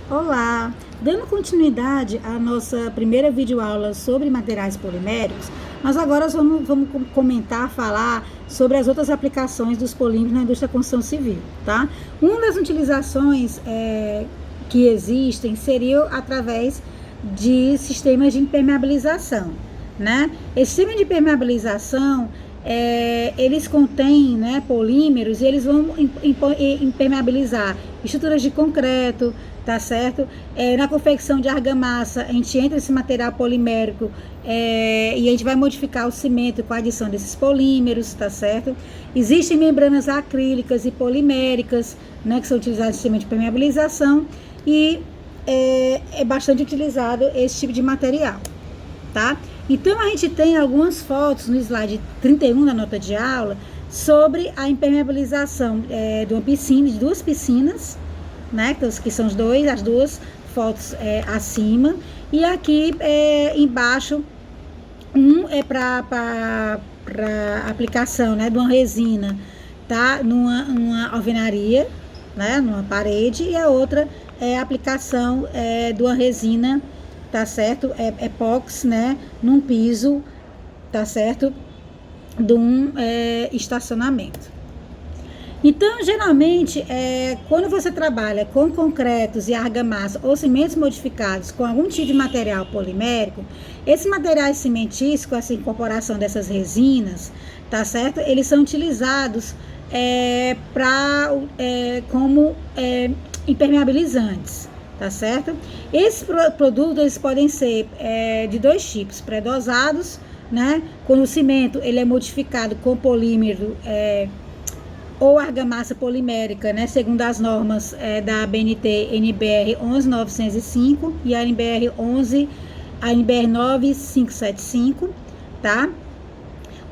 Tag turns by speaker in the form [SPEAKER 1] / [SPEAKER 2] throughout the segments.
[SPEAKER 1] Olá! Dando continuidade à nossa primeira videoaula sobre materiais poliméricos, nós agora vamos comentar, falar sobre as outras aplicações dos polímeros na indústria da construção civil, tá? Uma das utilizações que existem seria através de sistemas de impermeabilização, né? Esse sistema de impermeabilização eles contêm, né, polímeros e eles vão impermeabilizar estruturas de concreto, tá certo? Na confecção de argamassa, a gente entra esse material polimérico e a gente vai modificar o cimento com a adição desses polímeros, tá certo? Existem membranas acrílicas e poliméricas, né, que são utilizadas no sistema de permeabilização e é bastante utilizado esse tipo de material, tá? Então, a gente tem algumas fotos no slide 31 da nota de aula sobre a impermeabilização de uma piscina, de duas piscinas, né, que são as duas fotos acima, e aqui embaixo é para aplicação, né, de uma resina, tá, numa alvenaria, né, numa parede, e a outra é a aplicação de uma resina, tá certo, epox, né, num piso, tá certo, de um estacionamento. Então, geralmente, quando você trabalha com concretos e argamassa ou cimentos modificados com algum tipo de material polimérico, esses materiais cimentícios, com essa incorporação dessas resinas, tá certo? Eles são utilizados como impermeabilizantes, tá certo? Esses produtos eles podem ser de dois tipos: pré-dosados, né? Quando o cimento ele é modificado com polímero ou argamassa polimérica, né, segundo as normas da ABNT NBR 11905 e a NBR 9575, tá?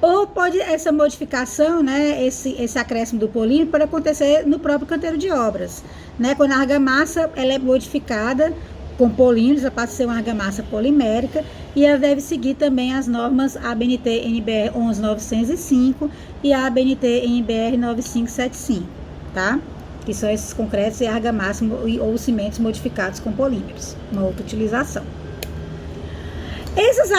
[SPEAKER 1] Ou pode essa modificação, né, esse acréscimo do polímero pode acontecer no próprio canteiro de obras, né? Quando a argamassa ela é modificada com polímeros, ela passa a ser uma argamassa polimérica e ela deve seguir também as normas ABNT NBR 11905 e a ABNT NBR 9575, tá? Que são esses concretos e argamassa ou cimentos modificados com polímeros, uma outra utilização. Essas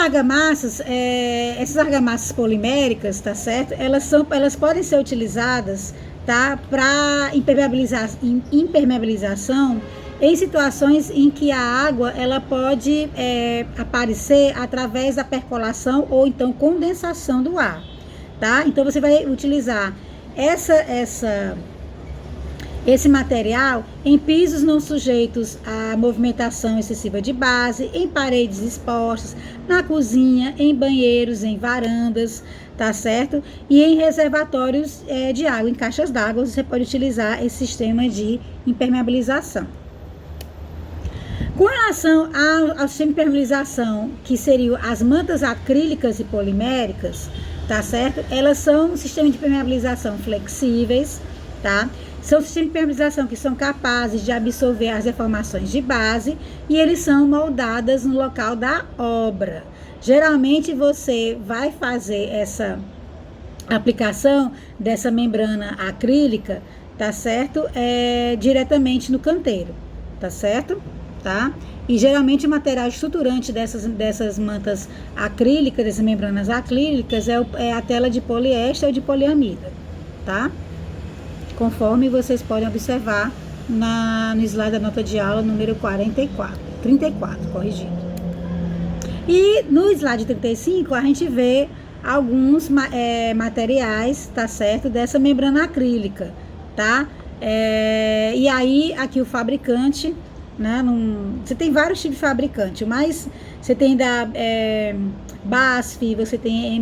[SPEAKER 1] argamassas poliméricas, tá certo? Elas podem ser utilizadas, tá, para impermeabilização em situações em que a água ela pode aparecer através da percolação ou então condensação do ar, tá? Então você vai utilizar esse material em pisos não sujeitos à movimentação excessiva de base, em paredes expostas, na cozinha, em banheiros, em varandas, tá certo? E em reservatórios de água, em caixas d'água, você pode utilizar esse sistema de impermeabilização. Com relação ao sistema de impermeabilização, que seriam as mantas acrílicas e poliméricas, tá certo? Elas são um sistema de impermeabilização flexíveis, tá? São sistemas de impermeabilização que são capazes de absorver as deformações de base e eles são moldadas no local da obra. Geralmente você vai fazer essa aplicação dessa membrana acrílica, tá certo? Diretamente no canteiro, tá certo? Tá? E geralmente o material estruturante dessas mantas acrílicas, dessas membranas acrílicas, é a tela de poliéster ou de poliamida, tá? Conforme vocês podem observar no slide da nota de aula número 34, corrigindo. E no slide 35 a gente vê alguns materiais, tá certo, dessa membrana acrílica, tá? E aí aqui o fabricante, né, você tem vários tipos de fabricante, mas você tem da BASF, você tem a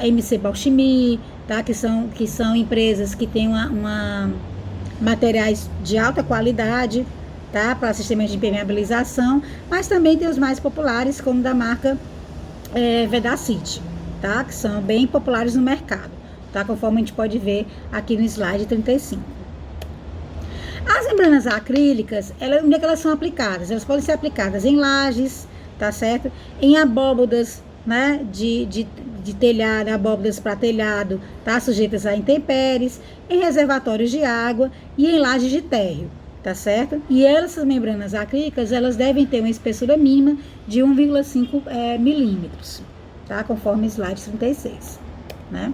[SPEAKER 1] MC Bauchimie, tá, que são empresas que têm materiais de alta qualidade, tá, para sistemas de impermeabilização, mas também tem os mais populares, como da marca Vedacity, tá, que são bem populares no mercado, tá, conforme a gente pode ver aqui no slide 35. As membranas acrílicas, onde é que elas são aplicadas? Elas podem ser aplicadas em lajes, tá certo? Em abóbodas, né, de telhado, abóbodas para telhado, tá, sujeitas a intempéries, em reservatórios de água e em lajes de térreo, tá certo? E essas membranas acrílicas, elas devem ter uma espessura mínima de 1,5 milímetros, tá? Conforme slide 36, né?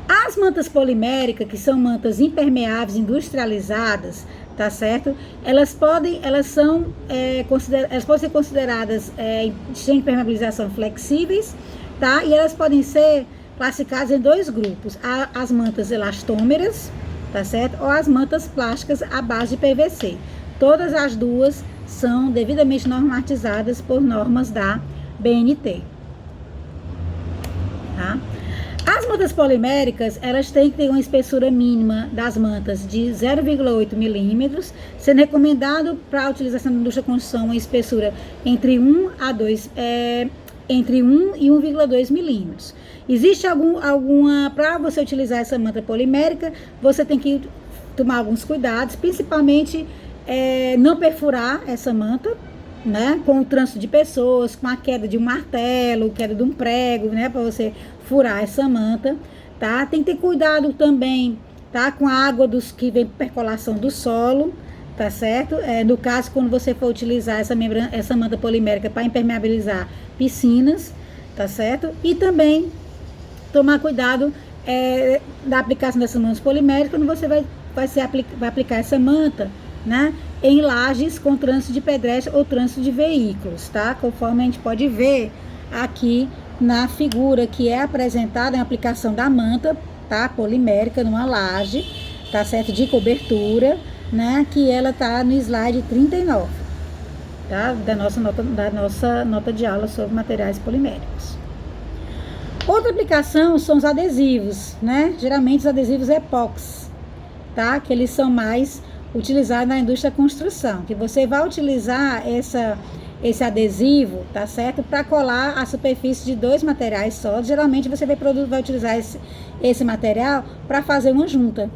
[SPEAKER 1] As mantas poliméricas, que são mantas impermeáveis industrializadas, tá certo? Elas podem ser consideradas de impermeabilização flexíveis, tá? E elas podem ser classificadas em 2 grupos: as mantas elastômeras, tá certo? Ou as mantas plásticas à base de PVC. Todas as duas são devidamente normatizadas por normas da BNT, tá? As mantas poliméricas, elas têm que ter uma espessura mínima das mantas de 0,8 milímetros, sendo recomendado para a utilização na indústria da construção uma espessura entre 1 e 1,2 milímetros. Existe para você utilizar essa manta polimérica, você tem que tomar alguns cuidados, principalmente não perfurar essa manta, né, com o trânsito de pessoas, com a queda de um martelo, queda de um prego, né, para você furar essa manta, tá? Tem que ter cuidado também, tá, com a água que vem por percolação do solo, tá certo? No caso, quando você for utilizar essa manta polimérica para impermeabilizar piscinas, tá certo? E também tomar cuidado da aplicação dessas mantas poliméricas quando você vai aplicar essa manta, né, em lajes com trânsito de pedestre ou trânsito de veículos, tá? Conforme a gente pode ver aqui na figura que é apresentada a aplicação da manta, tá, polimérica numa laje, tá certo, de cobertura, né, que ela tá no slide 39, tá, da nossa nota de aula sobre materiais poliméricos. Outra aplicação são os adesivos, né, geralmente os adesivos epóxi, tá, que eles são mais utilizados na indústria da construção, que você vai utilizar esse adesivo, tá certo, para colar a superfície de 2 materiais sólidos. Geralmente você vai utilizar esse material para fazer uma junta,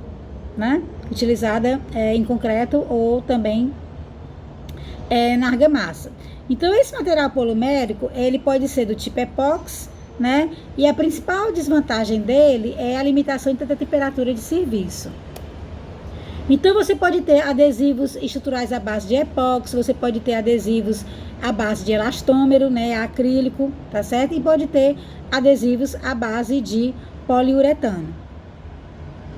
[SPEAKER 1] né, utilizada em concreto ou também na argamassa. Então esse material polimérico, ele pode ser do tipo epóxi, né, e a principal desvantagem dele é a limitação da temperatura de serviço. Então você pode ter adesivos estruturais à base de epóxi, você pode ter adesivos à base de elastômero, né, acrílico, tá certo? E pode ter adesivos à base de poliuretano,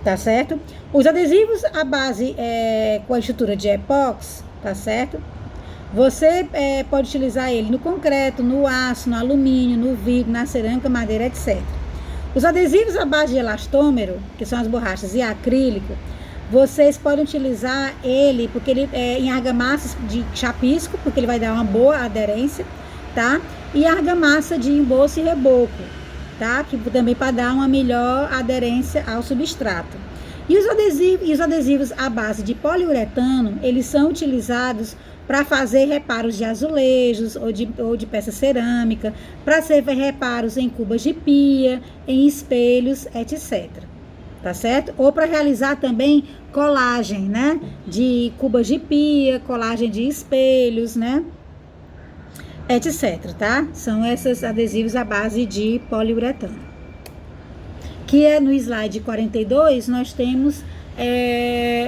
[SPEAKER 1] tá certo? Os adesivos à base com a estrutura de epóxi, tá certo? Você pode utilizar ele no concreto, no aço, no alumínio, no vidro, na cerâmica, madeira, etc. Os adesivos à base de elastômero, que são as borrachas, e acrílico, vocês podem utilizar ele porque ele em argamassa de chapisco, porque ele vai dar uma boa aderência, tá? E argamassa de embolso e reboco, tá? Que também para dar uma melhor aderência ao substrato. E os adesivos à base de poliuretano, eles são utilizados para fazer reparos de azulejos ou de peça cerâmica, para ser reparos em cubas de pia, em espelhos, etc. Tá certo? Ou para realizar também colagem, né, de cubas de pia, colagem de espelhos, né, etc, tá? São esses adesivos à base de poliuretano. Que no slide 42, nós temos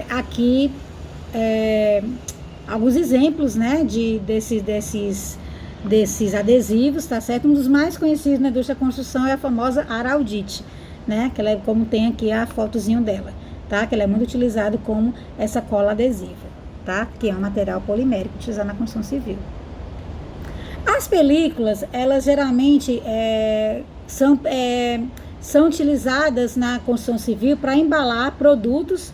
[SPEAKER 1] aqui alguns exemplos, né, desses adesivos, tá certo? Um dos mais conhecidos na indústria da construção é a famosa Araldite, né, que ela é, como tem aqui a fotozinho dela, tá, que ela é muito utilizada como essa cola adesiva, tá, que é um material polimérico utilizado na construção civil. As películas, elas geralmente são utilizadas na construção civil para embalar produtos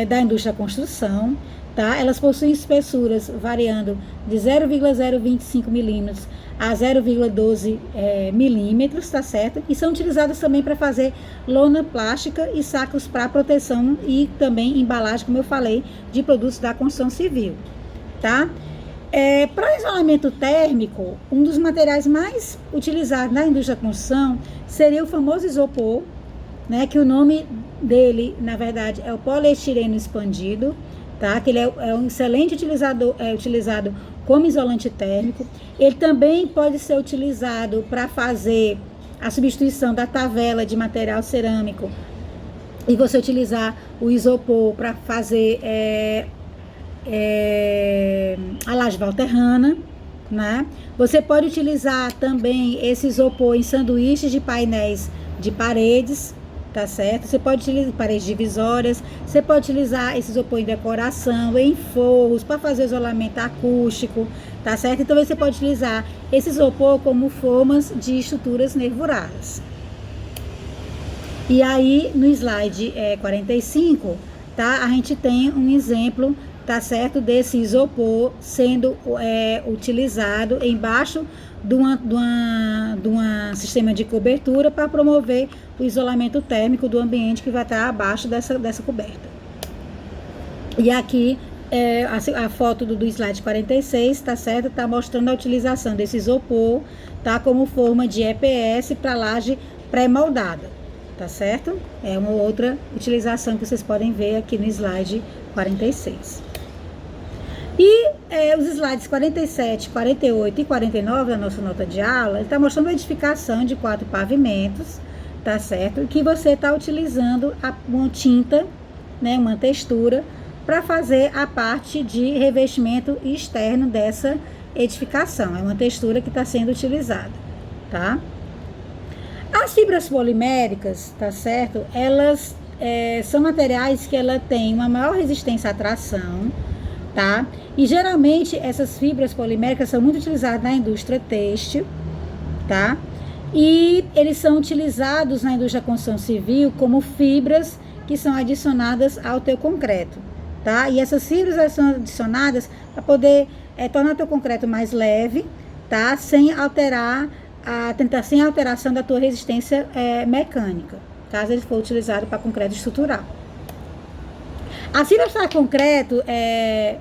[SPEAKER 1] da indústria da construção, tá, elas possuem espessuras variando de 0,025 milímetros a 0,12 milímetros, tá certo? E são utilizadas também para fazer lona plástica e sacos para proteção e também embalagem, como eu falei, de produtos da construção civil, tá? Para isolamento térmico, um dos materiais mais utilizados na indústria da construção seria o famoso isopor, né? Que o nome dele, na verdade, é o poliestireno expandido, tá? Que ele é um excelente utilizado como isolante térmico. Ele também pode ser utilizado para fazer a substituição da tavela de material cerâmico e você utilizar o isopor para fazer a laje valterrana, né? Você pode utilizar também esse isopor em sanduíches de painéis de paredes, tá certo? Você pode utilizar paredes divisórias, você pode utilizar esse isopor em decoração, em forros, para fazer isolamento acústico, tá certo? Então você pode utilizar esse isopor como formas de estruturas nervuradas. E aí, no slide 45, tá? A gente tem um exemplo, tá certo, desse isopor sendo utilizado embaixo de um sistema de cobertura para promover o isolamento térmico do ambiente que vai estar abaixo dessa coberta. E aqui a foto do slide 46, tá certo? Tá mostrando a utilização desse isopor, tá? Como forma de EPS para laje pré-moldada, tá certo? É uma outra utilização que vocês podem ver aqui no slide 46. E os slides 47, 48 e 49 da nossa nota de aula, ele está mostrando a edificação de 4 pavimentos, tá certo? Que você está utilizando uma tinta, né, uma textura, para fazer a parte de revestimento externo dessa edificação. É uma textura que está sendo utilizada, tá? As fibras poliméricas, tá certo? Elas são materiais que ela tem uma maior resistência à tração, tá? E geralmente essas fibras poliméricas são muito utilizadas na indústria têxtil, tá? E eles são utilizados na indústria da construção civil como fibras que são adicionadas ao teu concreto, tá? E essas fibras são adicionadas para poder tornar o teu concreto mais leve, tá? Sem alteração da tua resistência mecânica, caso ele for utilizado para concreto estrutural. As fibras para concreto,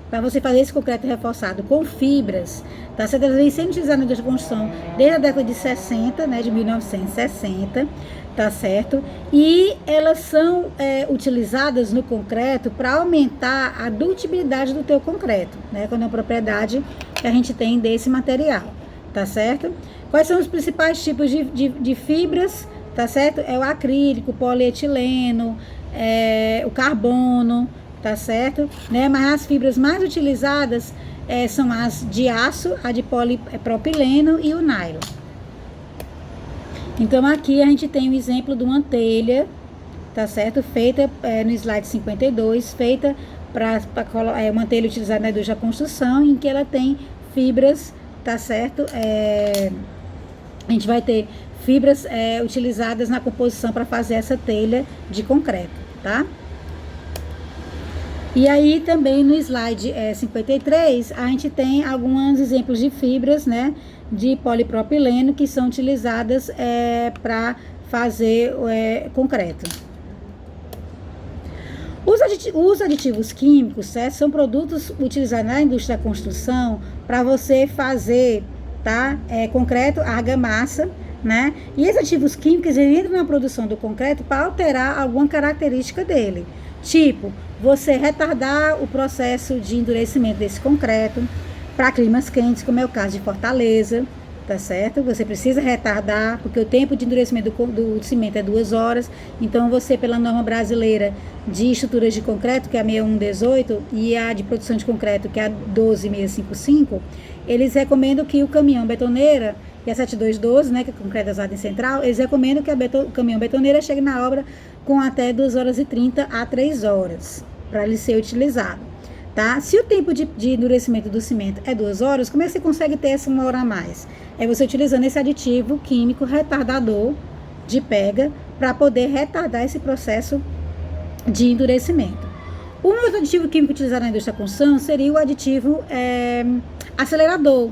[SPEAKER 1] para você fazer esse concreto reforçado com fibras, tá certo? Elas vêm sendo utilizadas na indústria de construção desde a década de 60, né, de 1960, tá certo? E elas são utilizadas no concreto para aumentar a dutibilidade do teu concreto, né? Quando é uma propriedade que a gente tem desse material, tá certo? Quais são os principais tipos de fibras, tá certo? É o acrílico, o polietileno, o carbono, tá certo? Né? Mas as fibras mais utilizadas são as de aço, a de polipropileno e o nylon. Então aqui a gente tem um exemplo de uma telha, tá certo? Feita no slide 52, feita para uma telha utilizada na indústria da construção, em que ela tem fibras, tá certo? A gente vai ter fibras utilizadas na composição para fazer essa telha de concreto, tá? E aí também no slide 53, a gente tem alguns exemplos de fibras, né, de polipropileno que são utilizadas para fazer concreto. Os aditivos químicos, certo, são produtos utilizados na indústria da construção para você fazer, tá, concreto, argamassa, né? E esses aditivos químicos entram na produção do concreto para alterar alguma característica dele. Tipo, você retardar o processo de endurecimento desse concreto para climas quentes, como é o caso de Fortaleza, tá certo? Você precisa retardar, porque o tempo de endurecimento do cimento é 2 horas. Então, você, pela norma brasileira de estruturas de concreto, que é a 6118, e a de produção de concreto, que é a 12655, eles recomendam que o caminhão betoneira, que é a 7212, né, que é concreto usado em central, eles recomendam que o caminhão betoneira chegue na obra com até 2 horas e 30 a 3 horas, para ele ser utilizado, tá? Se o tempo de endurecimento do cimento é 2 horas, como é que você consegue ter essa 1 hora a mais? É você utilizando esse aditivo químico retardador de pega, para poder retardar esse processo de endurecimento. Um outro aditivo químico utilizado na indústria da construção seria o aditivo acelerador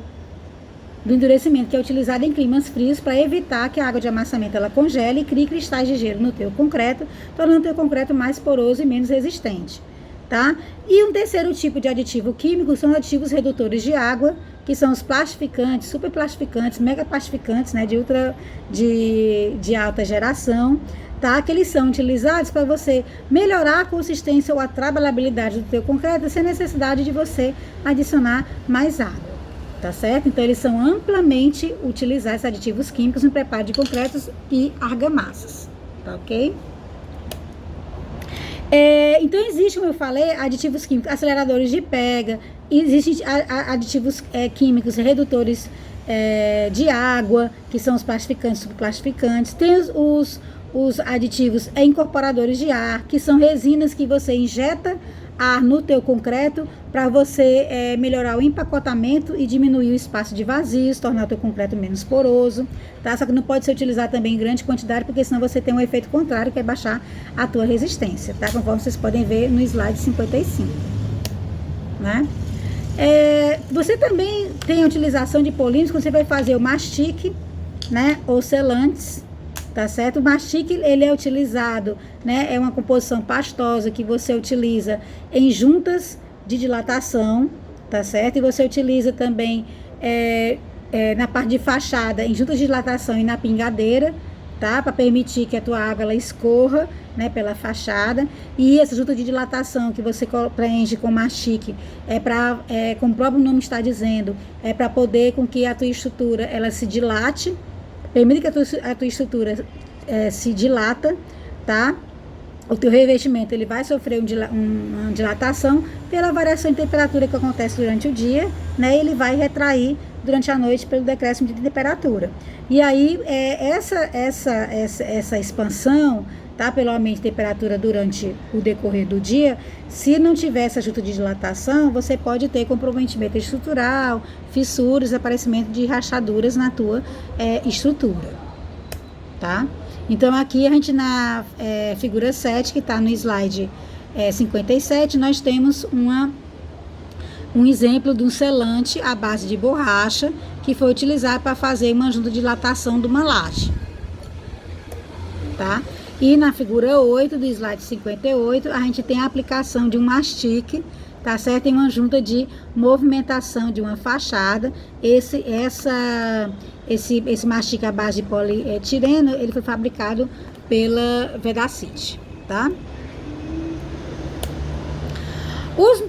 [SPEAKER 1] do endurecimento, que é utilizado em climas frios para evitar que a água de amassamento ela congele e crie cristais de gelo no teu concreto, tornando o teu concreto mais poroso e menos resistente, tá? E um terceiro tipo de aditivo químico são aditivos redutores de água, que são os plastificantes, superplastificantes, megaplastificantes, né, de alta geração, tá? Que eles são utilizados para você melhorar a consistência ou a trabalhabilidade do teu concreto sem necessidade de você adicionar mais água, tá certo? Então eles são amplamente utilizados, esses aditivos químicos, no preparo de concretos e argamassas, tá ok? Então, existe, como eu falei, aditivos químicos, aceleradores de pega, existem aditivos químicos redutores de água, que são os plastificantes, subplastificantes. Tem os aditivos incorporadores de ar, que são resinas que você injeta ar no teu concreto para você melhorar o empacotamento e diminuir o espaço de vazios, tornar o teu concreto menos poroso, tá? Só que não pode ser utilizado também em grande quantidade, porque senão você tem um efeito contrário, que é baixar a tua resistência, tá? Conforme vocês podem ver no slide 55, né? Você também tem a utilização de polímeros quando você vai fazer o mastique, né? Ou selantes, tá certo? O mastique, ele é utilizado, né? É uma composição pastosa que você utiliza em juntas de dilatação, tá certo? E você utiliza também na parte de fachada, em juntas de dilatação e na pingadeira, tá? Para permitir que a tua água ela escorra, né, pela fachada. E essa junta de dilatação que você preenche com mastique como o próprio nome está dizendo, é para poder com que a tua estrutura ela se dilate. Permite que a tua estrutura se dilata, tá? O teu revestimento ele vai sofrer uma dilatação pela variação de temperatura que acontece durante o dia, né? Ele vai retrair durante a noite pelo decréscimo de temperatura. E aí, essa expansão, tá? Pelo aumento de temperatura durante o decorrer do dia, se não tiver essa junta de dilatação, você pode ter comprometimento estrutural, fissuras, aparecimento de rachaduras na tua estrutura, tá? Então, aqui a gente na figura 7, que está no slide 57, nós temos um exemplo de um selante à base de borracha que foi utilizado para fazer uma junta de dilatação de uma laje, tá? E na figura 8 do slide 58, a gente tem a aplicação de um mastique, tá certo? Em uma junta de movimentação de uma fachada. Esse mastique à base de polietileno, ele foi fabricado pela Vedacity, tá?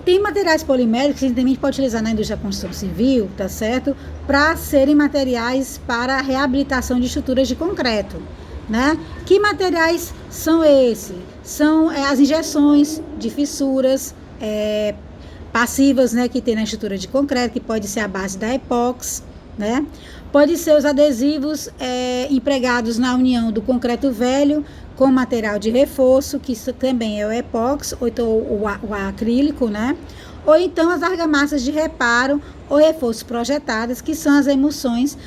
[SPEAKER 1] Tem materiais poliméricos que a gente também pode utilizar na indústria da construção civil, tá certo? Para serem materiais para a reabilitação de estruturas de concreto, né? Que materiais são esses? São as injeções de fissuras passivas, né, que tem na estrutura de concreto, que pode ser a base da epóxi, né? Pode ser os adesivos empregados na união do concreto velho com material de reforço, que isso também é o epóxi, ou então o acrílico, né? Ou então as argamassas de reparo ou reforço projetadas, que são as emulsões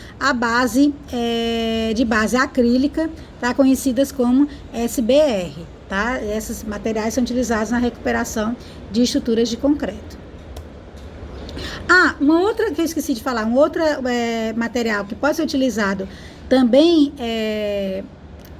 [SPEAKER 1] de base acrílica, tá? Conhecidas como SBR, tá? Esses materiais são utilizados na recuperação de estruturas de concreto. Uma outra que eu esqueci de falar, um outro material que pode ser utilizado também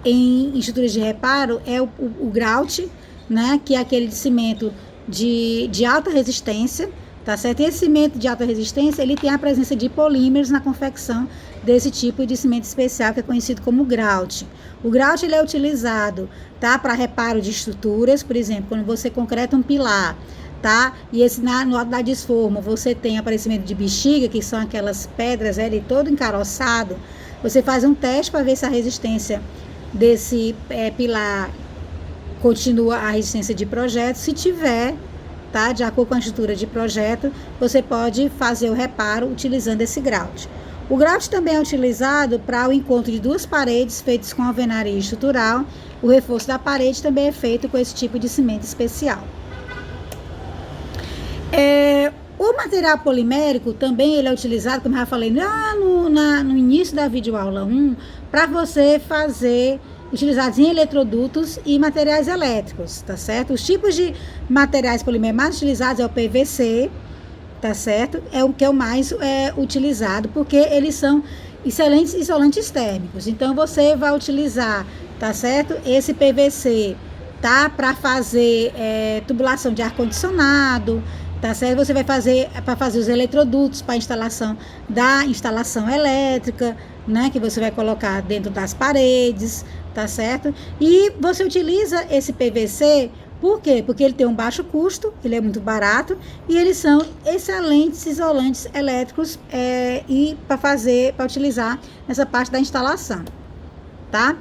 [SPEAKER 1] em estruturas de reparo é o grout, né? Que é aquele de cimento de alta resistência, tá certo? E esse cimento de alta resistência, ele tem a presença de polímeros na confecção desse tipo de cimento especial, que é conhecido como grout. O grout, ele é utilizado, tá? Para reparo de estruturas, por exemplo, quando você concreta um pilar, tá? E no lado da desforma, você tem aparecimento de bexiga, que são aquelas pedras, ele todo encaroçado. Você faz um teste para ver se a resistência desse pilar continua a resistência de projeto. Se tiver, tá? De acordo com a estrutura de projeto, você pode fazer o reparo utilizando esse grout. O grout também é utilizado para o encontro de duas paredes feitas com alvenaria estrutural. O reforço da parede também é feito com esse tipo de cimento especial. O material polimérico também ele é utilizado, como eu já falei lá no início da videoaula 1, para você fazer utilizados em eletrodutos e materiais elétricos, tá certo? Os tipos de materiais poliméricos mais utilizados é o PVC, tá certo? É o que é o mais utilizado, porque eles são excelentes isolantes térmicos. Então, você vai utilizar, tá certo? Esse PVC, tá? Para fazer tubulação de ar-condicionado, tá certo? Você vai fazer para fazer os eletrodutos para instalação da instalação elétrica, né? Que você vai colocar dentro das paredes, tá certo? E você utiliza esse PVC, por quê? Porque ele tem um baixo custo, ele é muito barato e eles são excelentes isolantes elétricos e para utilizar nessa parte da instalação, tá?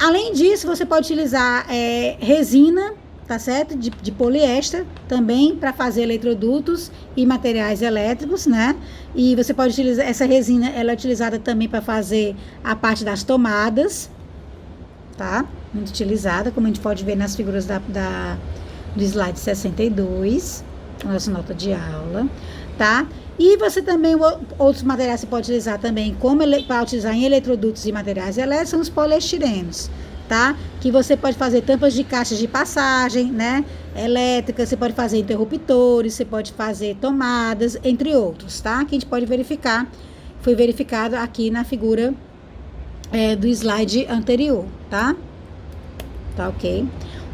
[SPEAKER 1] Além disso, você pode utilizar resina, tá certo? De poliéster, também para fazer eletrodutos e materiais elétricos, né? E você pode utilizar, essa resina, ela é utilizada também para fazer a parte das tomadas, tá? Muito utilizada, como a gente pode ver nas figuras do slide 62, nossa nota de aula, tá? E você também, outros materiais que você pode utilizar também, como para utilizar em eletrodutos e materiais elétricos, são os poliestirenos, tá? Que você pode fazer tampas de caixas de passagem, né? Elétricas, você pode fazer interruptores, você pode fazer tomadas, entre outros, tá? Que a gente pode verificar, foi verificado aqui na figura do slide anterior, tá? Tá ok?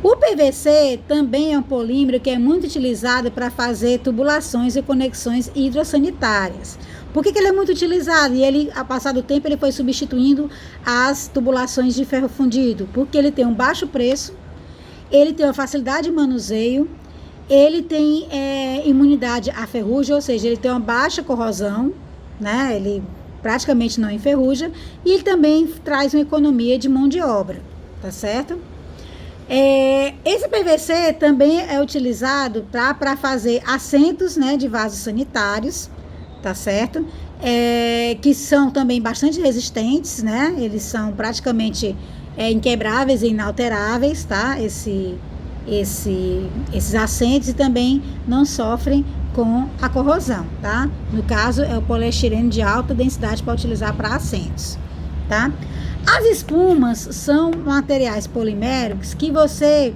[SPEAKER 1] O PVC também é um polímero que é muito utilizado para fazer tubulações e conexões hidrossanitárias. Por que ele é muito utilizado? E ele, ao passar do tempo, ele foi substituindo as tubulações de ferro fundido, porque ele tem um baixo preço, ele tem uma facilidade de manuseio, ele tem imunidade à ferrugem, ou seja, ele tem uma baixa corrosão, né? Ele praticamente não enferruja, e ele também traz uma economia de mão de obra, tá certo? Esse PVC também é utilizado para fazer assentos, né, de vasos sanitários, tá certo? Que são também bastante resistentes, né? Eles são praticamente inquebráveis e inalteráveis, tá? Esses assentos, e também não sofrem com a corrosão, tá? No caso, é o poliestireno de alta densidade para utilizar para assentos, tá? As espumas são materiais poliméricos que você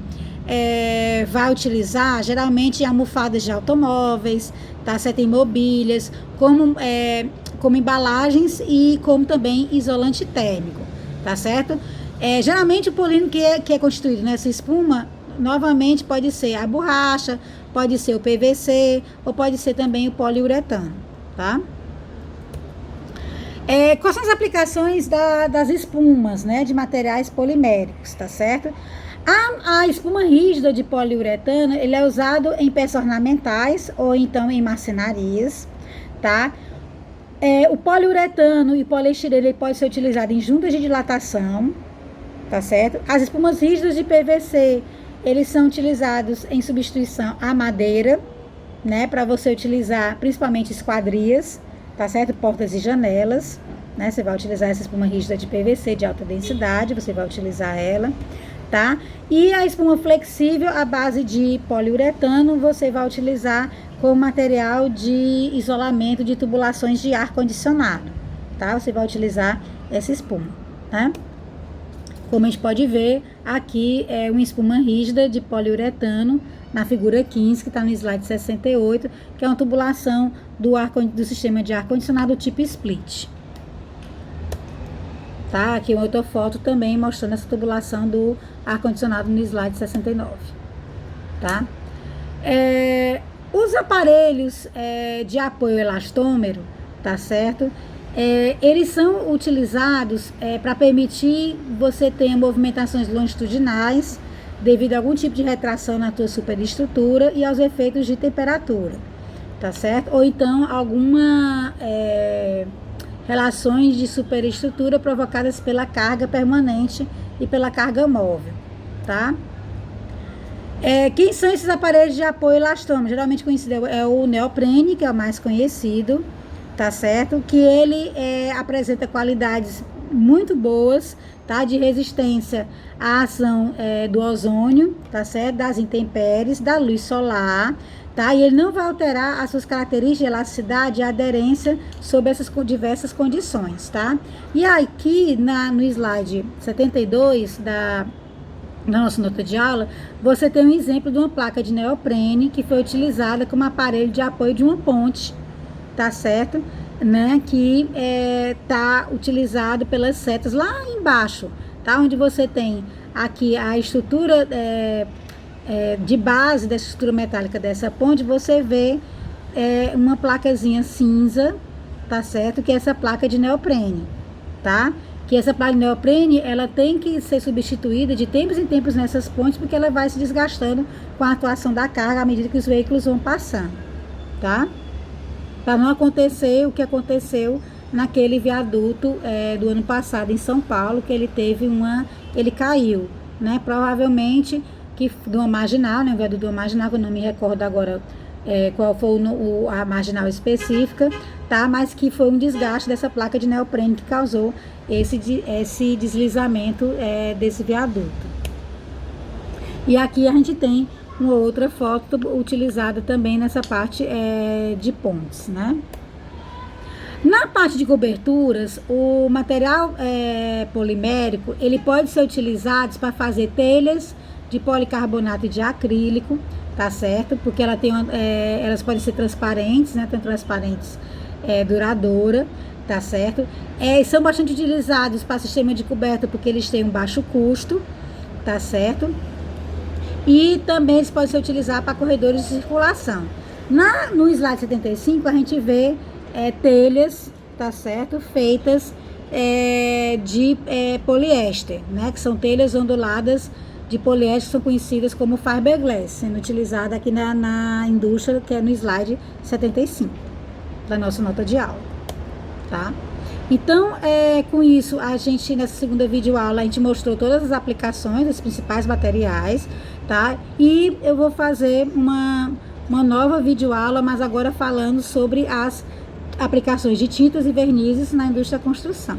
[SPEAKER 1] vai utilizar geralmente em almofadas de automóveis, tá certo? Em mobílias, como embalagens e como também isolante térmico, tá certo? Geralmente o polímero que é constituído nessa espuma, novamente pode ser a borracha, pode ser o PVC ou pode ser também o poliuretano, tá? Quais são as aplicações das espumas, né, de materiais poliméricos, tá certo? A espuma rígida de poliuretano, ele é usado em peças ornamentais ou então em marcenarias, tá? O poliuretano e o poliestireno, ele pode ser utilizado em juntas de dilatação, tá certo? As espumas rígidas de PVC, eles são utilizados em substituição à madeira, né, para você utilizar principalmente esquadrias, tá certo? Portas e janelas, né? Você vai utilizar essa espuma rígida de PVC de alta densidade, você vai utilizar ela, tá? E a espuma flexível à base de poliuretano, você vai utilizar como material de isolamento de tubulações de ar condicionado, tá? Você vai utilizar essa espuma, né? Como a gente pode ver, aqui é uma espuma rígida de poliuretano, na figura 15, que está no slide 68, que é uma tubulação do sistema de ar-condicionado tipo split. Tá? Aqui uma outra foto também mostrando essa tubulação do ar-condicionado no slide 69. Tá? Os aparelhos de apoio elastômero, tá certo? Eles são utilizados para permitir você ter movimentações longitudinais devido a algum tipo de retração na tua superestrutura e aos efeitos de temperatura, tá certo? Ou então alguma relações de superestrutura provocadas pela carga permanente e pela carga móvel, tá? Quem são esses aparelhos de apoio elastômero? Geralmente conhecido é o neoprene, que é o mais conhecido, tá certo? Que ele apresenta qualidades muito boas, tá? De resistência à ação do ozônio, tá certo? Das intempéries, da luz solar, tá? E ele não vai alterar as suas características de elasticidade e aderência sob essas diversas condições, tá? E aqui no slide 72 da nossa nota de aula, você tem um exemplo de uma placa de neoprene que foi utilizada como aparelho de apoio de uma ponte, tá certo? Né, que tá utilizado pelas setas lá embaixo, tá? Onde você tem aqui a estrutura de base dessa estrutura metálica dessa ponte, você vê uma placazinha cinza, tá certo? Que é essa placa de neoprene, tá? Que essa placa de neoprene, ela tem que ser substituída de tempos em tempos nessas pontes, porque ela vai se desgastando com a atuação da carga à medida que os veículos vão passando, tá? Para não acontecer o que aconteceu naquele viaduto do ano passado em São Paulo, que ele caiu, né? Provavelmente de uma marginal, né, um viaduto de uma marginal, que eu não me recordo agora qual foi a marginal específica, tá? Mas que foi um desgaste dessa placa de neoprene que causou esse deslizamento desse viaduto. E aqui a gente tem uma outra foto utilizada também nessa parte de pontes, né? Na parte de coberturas, o material polimérico, ele pode ser utilizado para fazer telhas de policarbonato e de acrílico, tá certo? Porque elas podem ser transparentes, né? Tem transparentes duradoura, tá certo? São bastante utilizados para sistema de coberta porque eles têm um baixo custo, tá certo? E também eles podem ser utilizados para corredores de circulação. No slide 75, a gente vê telhas, tá certo? Feitas de poliéster, né? Que são telhas onduladas de poliéster, que são conhecidas como fiberglass, sendo utilizada aqui na indústria, que é no slide 75, da nossa nota de aula, tá? Então, com isso, a gente, nessa segunda videoaula, a gente mostrou todas as aplicações dos principais materiais, tá? E eu vou fazer uma nova videoaula, mas agora falando sobre as aplicações de tintas e vernizes na indústria da construção.